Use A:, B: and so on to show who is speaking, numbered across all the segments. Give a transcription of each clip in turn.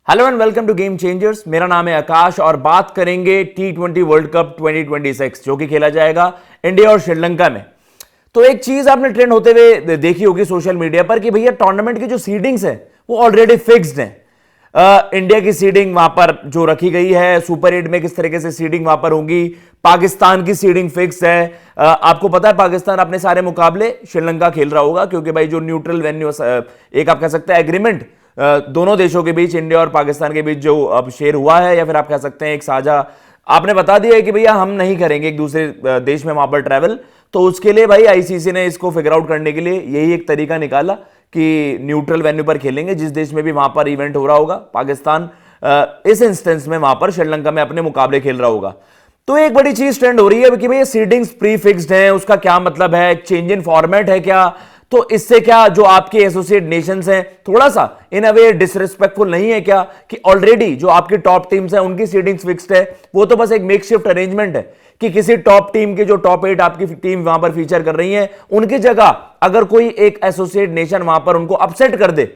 A: Hello and welcome to Game Changers. मेरा नाम है आकाश और बात करेंगे T20 वर्ल्ड कप 2026 जो कि खेला जाएगा इंडिया और श्रीलंका में। तो एक चीज आपने ट्रेंड होते हुए देखी होगी सोशल मीडिया पर कि भैया टूर्नामेंट की जो सीडिंग्स है वो ऑलरेडी फिक्स्ड है। इंडिया की सीडिंग वहां पर जो रखी गई है, सुपर 8 में किस तरीके से सीडिंग वहां पर होगी, पाकिस्तान की सीडिंग फिक्स है। आपको पता है पाकिस्तान अपने सारे मुकाबले श्रीलंका खेल रहा होगा क्योंकि भाई जो न्यूट्रल वेन्यू एक आप कह सकते हैं एग्रीमेंट दोनों देशों के बीच, इंडिया और पाकिस्तान के बीच जो अब शेयर हुआ है, या फिर आप कह सकते हैं एक साझा आपने बता दिया है कि भैया हम नहीं करेंगे एक दूसरे देश में वहां पर ट्रैवल। तो उसके लिए भाई आईसीसी ने इसको फिगर आउट करने के लिए यही एक तरीका निकाला कि न्यूट्रल वेन्यू पर खेलेंगे, जिस देश में भी वहां पर इवेंट हो रहा होगा। पाकिस्तान इस इंस्टेंस में वहां पर श्रीलंका में अपने मुकाबले खेल रहा होगा। तो एक बड़ी चीज ट्रेंड हो रही है कि भाई सीडिंग्स प्री फिक्स्ड है, उसका क्या मतलब है, चेंज इन फॉर्मेट है क्या? तो इससे क्या जो आपके एसोसिएट नेशंस हैं थोड़ा सा इन अ वे डिसरिस्पेक्टफुल नहीं है क्या कि ऑलरेडी जो आपकी टॉप टीम्स हैं उनकी सीडिंग्स फिक्स्ड है, वो तो बस एक मेकशिफ्ट अरेंजमेंट है कि किसी टॉप टीम के जो टॉप 8 आपकी टीम वहां पर फीचर कर रही है उनकी जगह अगर कोई एक एसोसिएट नेशन वहां पर उनको अपसेट कर दे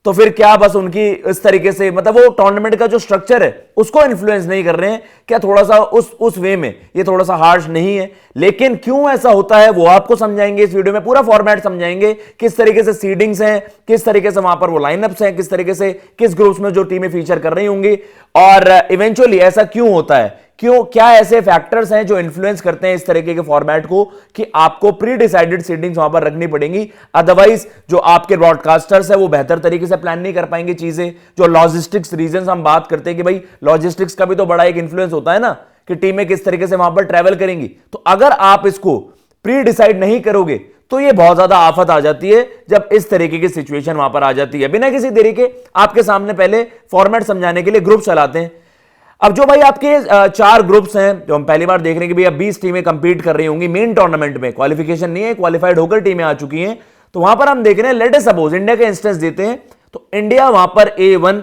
A: तो फिर क्या बस उनकी इस तरीके से मतलब वो टूर्नामेंट का जो स्ट्रक्चर है उसको इन्फ्लुएंस नहीं कर रहे हैं क्या? थोड़ा सा उस वे में ये थोड़ा सा हार्श नहीं है, लेकिन क्यों ऐसा होता है वो आपको समझाएंगे इस वीडियो में। पूरा फॉर्मेट समझाएंगे, किस तरीके से सीडिंग्स हैं, किस तरीके से वहां पर वो लाइनअप्स हैं, किस तरीके से किस ग्रुप्स में जो टीमें फीचर कर रही होंगी और इवेंचुअली ऐसा क्यों होता है, क्यों क्या ऐसे फैक्टर्स हैं जो इन्फ्लुएंस करते हैं इस तरीके के फॉर्मेट को कि आपको प्री डिसाइडेड सीडिंग्स वहां पर रखनी पड़ेंगी। अदरवाइज जो आपके ब्रॉडकास्टर्स है वो बेहतर तरीके से प्लान नहीं कर पाएंगे चीजें। जो लॉजिस्टिक्स रीजंस हम बात करते हैं कि भाई लॉजिस्टिक्स का भी तो बड़ा एक इन्फ्लुएंस होता है ना कि टीमें किस तरीके से वहां पर ट्रैवल करेंगी। तो अगर आप इसको प्री डिसाइड नहीं करोगे तो ये बहुत ज्यादा आफत आ जाती है जब इस तरीके की सिचुएशन वहां पर आ जाती है। बिना किसी देरी के आपके सामने पहले फॉर्मेट समझाने के लिए ग्रुप चलाते हैं। अब जो भाई आपके 4 ग्रुप्स हैं जो हम पहली बार देख रहे हैं कि भैया 20 टीमें कंपीट कर रही होंगी मेन टूर्नामेंट में, क्वालिफिकेशन नहीं है, क्वालिफाइड होकर टीमें आ चुकी हैं। तो वहां पर हम देख रहे हैं, लेट अस सपोज इंडिया का इंस्टेंस देते हैं तो इंडिया वहां पर A1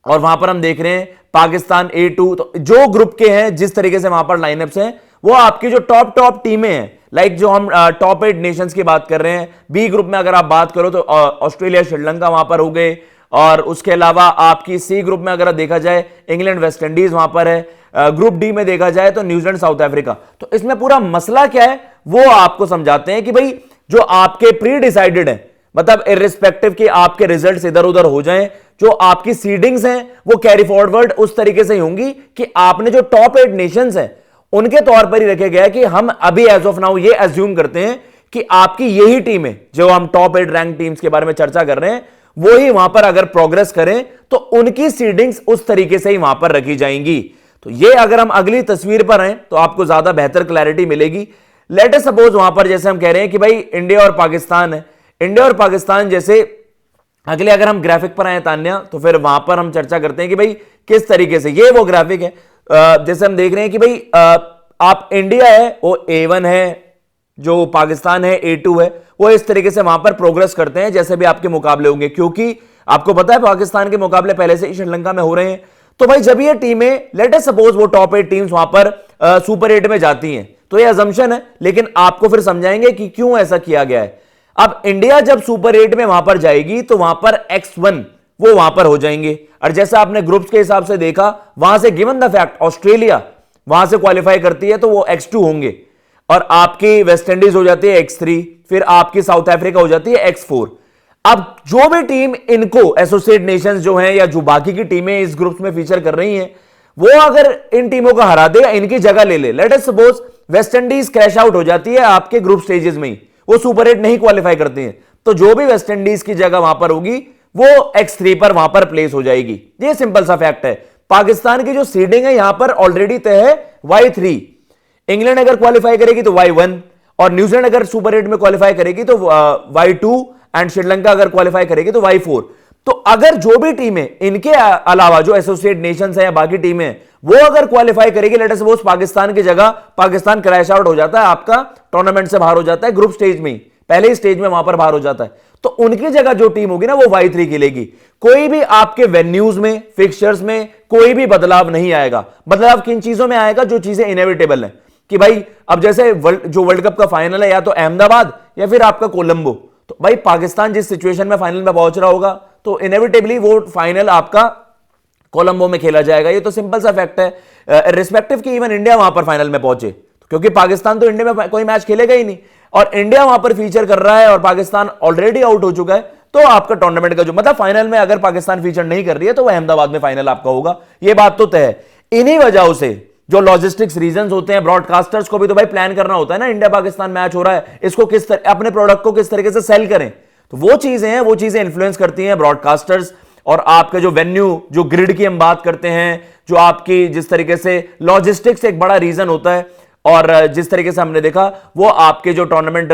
A: और वहां पर हम देख रहे हैं पाकिस्तान A2। तो जो ग्रुप के हैं जिस तरीके से वहां पर लाइनअप्स हैं वो आपकी जो टॉप टीमें हैं, लाइक जो हम टॉप 8 नेशंस की बात कर रहे हैं। बी ग्रुप में अगर आप बात करो तो ऑस्ट्रेलिया श्रीलंका वहां पर हो गए, और उसके अलावा आपकी सी ग्रुप में अगर देखा जाए इंग्लैंड वेस्ट इंडीज वहां पर है। ग्रुप डी में देखा जाए तो न्यूजीलैंड साउथ अफ्रीका। तो इसमें पूरा मसला क्या है वो आपको समझाते हैं कि भाई जो आपके प्री डिसाइडेड है, मतलब इर्रिस्पेक्टिव कि आपके रिजल्ट्स इधर उधर हो जाएं, जो आपकी सीडिंग्स हैं वो कैरी फॉरवर्ड उस तरीके से ही होंगी कि आपने जो टॉप 8 नेशंस हैं उनके तौर पर ही रखे गया कि हम अभी एज ऑफ नाउ ये एज्यूम करते हैं कि आपकी यही टीम है जो हम टॉप 8 रैंक टीम्स के बारे में चर्चा कर रहे हैं वो ही वहां पर अगर प्रोग्रेस करें तो उनकी सीडिंग्स उस तरीके से ही वहां पर रखी जाएंगी। तो ये अगर हम अगली तस्वीर पर हैं तो आपको ज्यादा बेहतर क्लैरिटी मिलेगी। लेट अस सपोज वहां पर जैसे हम कह रहे हैं कि भाई इंडिया और पाकिस्तान है, इंडिया और पाकिस्तान जैसे अगले अगर हम ग्राफिक पर आए तान्या तो फिर वहां पर हम चर्चा करते हैं कि भाई किस तरीके से ये वो ग्राफिक है। जैसे हम देख रहे हैं कि भाई आप इंडिया है वो A1 है, जो पाकिस्तान है A2 है, वो इस तरीके से वहां पर प्रोग्रेस करते हैं जैसे भी आपके मुकाबले होंगे, क्योंकि आपको पता है पाकिस्तान के मुकाबले पहले से ही श्रीलंका में हो रहे हैं। तो भाई जब ये टीमें लेट अस सपोज वो टॉप 8 टीम्स वहां पर सुपर 8 में जाती हैं तो ये अजम्पशन है, लेकिन आपको फिर समझाएंगे कि क्यों ऐसा किया गया है। अब इंडिया जब सुपर 8 में वहां पर जाएगी तो वहां पर X1 वो वहां पर हो जाएंगे, और जैसा आपने ग्रुप्स के हिसाब से देखा वहां से गिवन द फैक्ट ऑस्ट्रेलिया वहां से क्वालिफाई करती है तो वो X2 होंगे, और आपकी वेस्ट इंडीज हो जाती है X3, फिर आपकी साउथ अफ्रीका हो जाती है X4। अब जो भी टीम इनको एसोसिएट नेशंस जो हैं या जो बाकी की टीमें इस ग्रुप्स में फीचर कर रही हैं वो अगर इन टीमों को हरा दे, इनकी जगह ले ले, let us suppose West Indies crash out हो जाती है आपके ग्रुप स्टेजेस में ही, वो सुपर 8 नहीं क्वालिफाई करती हैं, तो जो भी वेस्ट इंडीज की जगह वहां पर होगी वो X3 पर वहां पर प्लेस हो जाएगी। ये सिंपल सा फैक्ट है। पाकिस्तान की जो सीडिंग है यहां पर ऑलरेडी तय है Y3। इंग्लैंड अगर क्वालिफाई करेगी तो Y1, और न्यूजीलैंड अगर सुपर 8 में क्वालिफाई करेगी तो Y2, एंड श्रीलंका अगर क्वालिफाई करेगी तो Y4। तो अगर जो भी टीमें इनके अलावा जो एसोसिएट नेशंस हैं या बाकी टीमें वो अगर क्वालिफाई करेगी, लेट अस सपोज पाकिस्तान की जगह पाकिस्तान क्रैश आउट हो जाता है, आपका टूर्नामेंट से बाहर हो जाता है ग्रुप स्टेज में ही, पहले ही स्टेज में वहां पर बाहर हो जाता है, तो उनकी जगह जो टीम होगी ना वो Y3 खेलेगी। कोई भी आपके वेन्यूज में फिक्सचर्स में कोई भी बदलाव नहीं आएगा। बदलाव किन चीजों में आएगा? जो चीजें इनएविटेबल है कि भाई अब जैसे जो वर्ल्ड कप का फाइनल है या तो अहमदाबाद या फिर आपका कोलंबो, तो भाई पाकिस्तान जिस सिचुएशन में फाइनल में पहुंच रहा होगा तो इनएविटेबली वो फाइनल आपका कोलंबो में खेला जाएगा। ये तो सिंपल सा फैक्ट है, रिस्पेक्टिव कि इवन इंडिया वहां पर फाइनल में पहुंचे, क्योंकि पाकिस्तान तो इंडिया में कोई मैच खेलेगा ही नहीं और इंडिया वहां पर फीचर कर रहा है और पाकिस्तान ऑलरेडी आउट हो चुका है। तो आपका टूर्नामेंट का जो मतलब फाइनल में अगर पाकिस्तान फीचर नहीं कर रही है तो वह अहमदाबाद में फाइनल आपका होगा, ये बात तो तय है। इन्हीं वजहों से जो लॉजिस्टिक्स रीजंस होते हैं, ब्रॉडकास्टर्स को भी तो भाई प्लान करना होता है ना, इंडिया पाकिस्तान मैच हो रहा है, इसको किस तरह अपने प्रोडक्ट को किस तरीके से सेल करें, तो वो चीजें हैं, वो चीजें इंफ्लुएंस करती हैं ब्रॉडकास्टर्स। और आपके जो वेन्यू, जो ग्रिड की हम बात करते हैं, जो आपकी जिस तरीके से लॉजिस्टिक्स एक बड़ा रीजन होता है और जिस तरीके से हमने देखा वो आपके जो टूर्नामेंट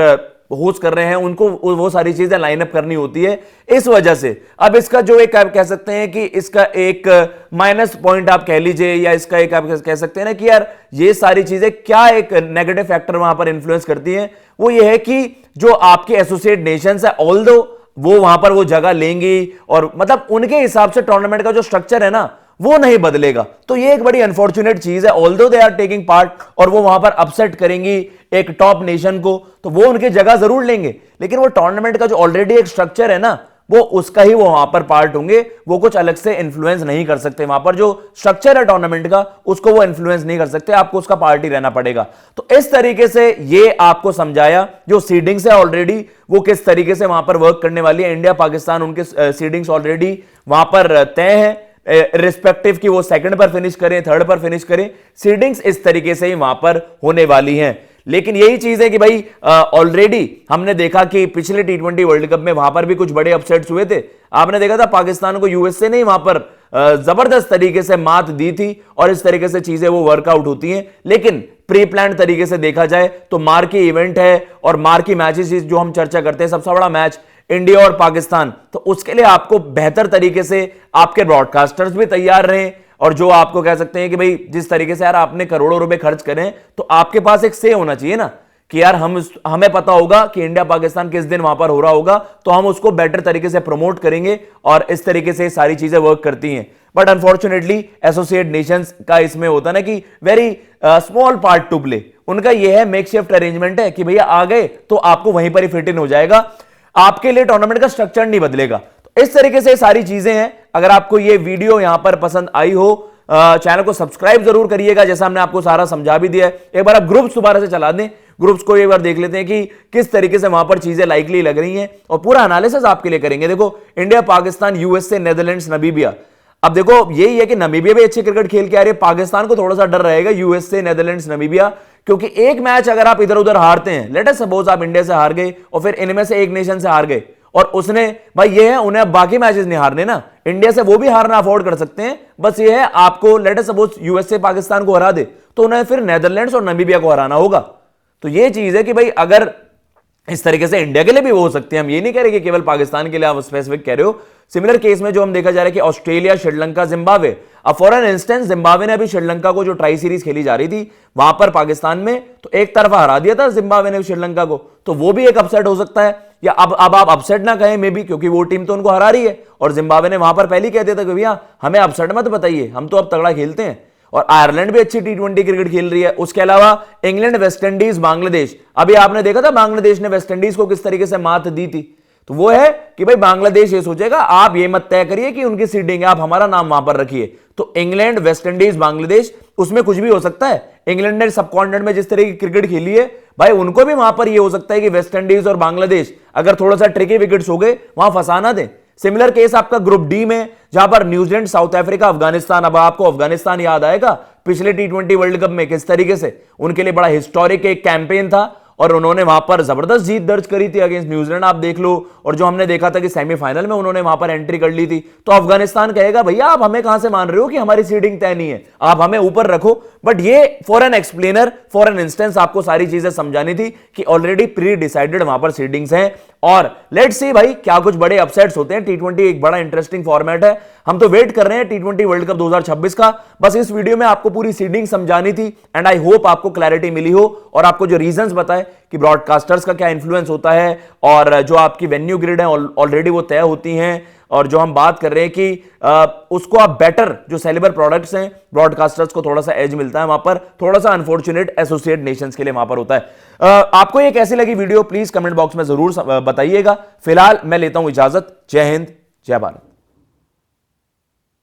A: होस्ट कर रहे हैं उनको वो सारी चीजें लाइन अप करनी होती है। इस वजह से अब इसका जो एक आप कह सकते हैं कि इसका एक माइनस पॉइंट आप कह लीजिए, या इसका एक आप कह सकते हैं ना कि यार ये सारी चीजें क्या एक नेगेटिव फैक्टर वहां पर इंफ्लुएंस करती हैं, वो ये है कि जो आपके एसोसिएट नेशंस है, ऑल्दो वो वहां पर वो जगह लेंगी और मतलब उनके हिसाब से टूर्नामेंट का जो स्ट्रक्चर है ना वो नहीं बदलेगा। तो ये एक बड़ी अनफॉर्चुनेट चीज है, although they are taking part और वो वहां पर अपसेट करेंगी एक टॉप नेशन को, तो वो उनकी जगह जरूर लेंगे, लेकिन वो टूर्नामेंट का जो ऑलरेडी एक स्ट्रक्चर है ना वो उसका ही वो वहां पर पार्ट होंगे, वो कुछ अलग से इन्फ्लुएंस नहीं कर सकते। वहां पर जो स्ट्रक्चर है टूर्नामेंट का उसको वो इन्फ्लुएंस नहीं कर सकते, आपको उसका पार्ट ही रहना पड़ेगा। तो इस तरीके से ये आपको समझाया जो सीडिंग्स है ऑलरेडी वो किस तरीके से वहां पर वर्क करने वाली है। इंडिया पाकिस्तान उनके सीडिंग्स ऑलरेडी वहां पर तय है, रिस्पेक्टिव कि वो सेकंड पर फिनिश करें, थर्ड पर फिनिश करें, सीडिंग्स इस तरीके से ही वहां पर होने वाली हैं। लेकिन यही चीज है कि भाई ऑलरेडी हमने देखा कि पिछले टी20 वर्ल्ड कप में वहां पर भी कुछ बड़े अपसेट्स हुए थे। आपने देखा था पाकिस्तान को यूएसए ने वहां पर जबरदस्त तरीके से मात दी थी और इस तरीके से चीजें वो वर्कआउट होती हैं। लेकिन प्री प्लान तरीके से देखा जाए तो मार्की इवेंट है और मार्की मैचेस जो हम चर्चा करते हैं, सबसे बड़ा मैच इंडिया और पाकिस्तान, तो उसके लिए आपको बेहतर तरीके से आपके ब्रॉडकास्टर्स भी तैयार रहें और जो आपको कह सकते हैं कि भाई जिस तरीके से यार आपने करोड़ों रुपए खर्च करें तो आपके पास एक से होना चाहिए ना कि यार हमें पता होगा कि इंडिया पाकिस्तान किस दिन वहां पर हो रहा होगा, तो हम उसको बेटर तरीके से प्रमोट करेंगे और इस तरीके से सारी चीजें वर्क करती हैं। बट अनफॉर्चुनेटली एसोसिएट नेशंस का इसमें होता ना कि very small part two play, उनका यह है मेकशिफ्ट अरेंजमेंट है कि भैया आ गए तो आपको वहीं पर ही फिट इन हो जाएगा, आपके लिए टूर्नामेंट का स्ट्रक्चर नहीं बदलेगा। तो इस तरीके से सारी चीजें हैं। अगर आपको ये वीडियो यहां पर पसंद आई हो, चैनल को सब्सक्राइब जरूर करिएगा, जैसा हमने आपको सारा समझा भी दिया है। एक बार आप ग्रुप्स दोबारा से चला दें, ग्रुप्स को एक बार देख लेते हैं कि किस तरीके से वहां पर चीजें लाइकली लग रही हैं और पूरा एनालिसिस आपके लिए करेंगे। देखो India Pakistan USA Netherlands Namibia, अब देखो यही है कि नमीबिया भी अच्छी क्रिकेट खेल के आ रही है, पाकिस्तान को थोड़ा सा डर रहेगा यूएसए नेदरलैंड्स नमीबिया, क्योंकि एक मैच अगर आप इधर उधर हारते हैं, लेट अस सपोज आप इंडिया से हार गए और फिर इनमें से एक नेशन से हार गए और उसने भाई ये है उन्हें अब बाकी मैचेस नहीं हारने ना, इंडिया से वो भी हारना अफोर्ड कर सकते हैं, बस ये है आपको let us suppose USA Pakistan को हरा दे तो उन्हें फिर नेदरलैंड्स और नमीबिया को हराना होगा। तो ये चीज है कि भाई अगर इस तरीके से इंडिया के लिए भी हो सकती है, हम ये नहीं कह रहे कि केवल पाकिस्तान के लिए आप स्पेसिफिक कह रहे हो। सिमिलर केस में जो हम देखा जा रहा है कि ऑस्ट्रेलिया, श्रीलंका, जिम्बाब्वे, अब फॉर एन इंस्टेंस जिम्बाब्वे ने अभी श्रीलंका को जो ट्राई सीरीज खेली जा रही थी वहां पर पाकिस्तान में तो एक तरफा हरा दिया था जिम्बाब्वे ने श्रीलंका को, तो वो भी एक अपसेट हो सकता है। या अब आप अपसेट ना कहें मे बी, क्योंकि वो टीम तो उनको हरा रही है और जिम्बाब्वे ने वहां पर पहले ही कह दिया था कि भैया हमें अपसेट मत बताइए, हम तो अब तगड़ा खेलते हैं। और आयरलैंड भी अच्छी टी20 क्रिकेट खेल रही है। उसके अलावा इंग्लैंड, वेस्ट इंडीज, बांग्लादेश, अभी आपने देखा था बांग्लादेश ने वेस्ट इंडीज को किस तरीके से मात दी थी, तो वो है कि भाई बांग्लादेश ये सोचेगा आप ये मत तय करिए कि उनकी सीडिंग है, आप हमारा नाम वहां पर रखिए। तो इंग्लैंड, वेस्ट इंडीज, बांग्लादेश, उसमें कुछ भी हो सकता है। इंग्लैंड ने सबकॉन्टिनेंट में जिस तरह की क्रिकेट खेली है भाई उनको भी वहां पर ये हो सकता है कि वेस्ट इंडीज और बांग्लादेश अगर थोड़ा सा ट्रिकी विकेट्स हो गए वहां फंसाना दे। सिमिलर केस आपका ग्रुप डी में जहां पर न्यूजीलैंड, साउथ अफ्रीका, अफगानिस्तान, अब आपको अफगानिस्तान याद आएगा पिछले टी20 वर्ल्ड कप में किस तरीके से उनके लिए बड़ा हिस्टोरिक एक कैंपेन था और उन्होंने वहां पर जबरदस्त जीत दर्ज करी थी अगेंस्ट न्यूजीलैंड, आप देख लो। और जो हमने देखा था कि सेमीफाइनल में उन्होंने वहां पर एंट्री कर ली थी। तो अफगानिस्तान कहेगा भैया आप हमें कहां से मान रहे हो कि हमारी सीडिंग तय नहीं है, आप हमें ऊपर रखो। बट ये for an explainer, for an instance आपको सारी चीजें समझानी थी कि ऑलरेडी प्री डिसाइडेड वहां पर सीडिंग्स हैं। और लेट्स सी भाई क्या कुछ बड़े अपसेट्स होते हैं। टी20 एक बड़ा इंटरेस्टिंग फॉर्मेट है, हम तो वेट कर रहे हैं टी20 वर्ल्ड कप 2026 का। बस इस वीडियो में आपको पूरी सीडिंग समझानी थी एंड आई होप आपको क्लैरिटी मिली हो और आपको जो रीजंस बताए कि ब्रॉडकास्टर्स का क्या इंफ्लुएंस होता है और जो आपकी वेन्यू ग्रिड है ऑलरेडी वो तय होती हैं। और जो हम बात कर रहे हैं कि उसको आप बेटर जो सेलेबर प्रोडक्ट्स हैं, ब्रॉडकास्टर्स को थोड़ा सा एज मिलता है वहां पर, थोड़ा सा अनफॉर्चुनेट एसोसिएट नेशंस के लिए वहां पर होता है। आपको ये कैसी लगी वीडियो प्लीज कमेंट बॉक्स में जरूर बताइएगा। फिलहाल मैं लेता हूं इजाजत। जय हिंद, जय भारत।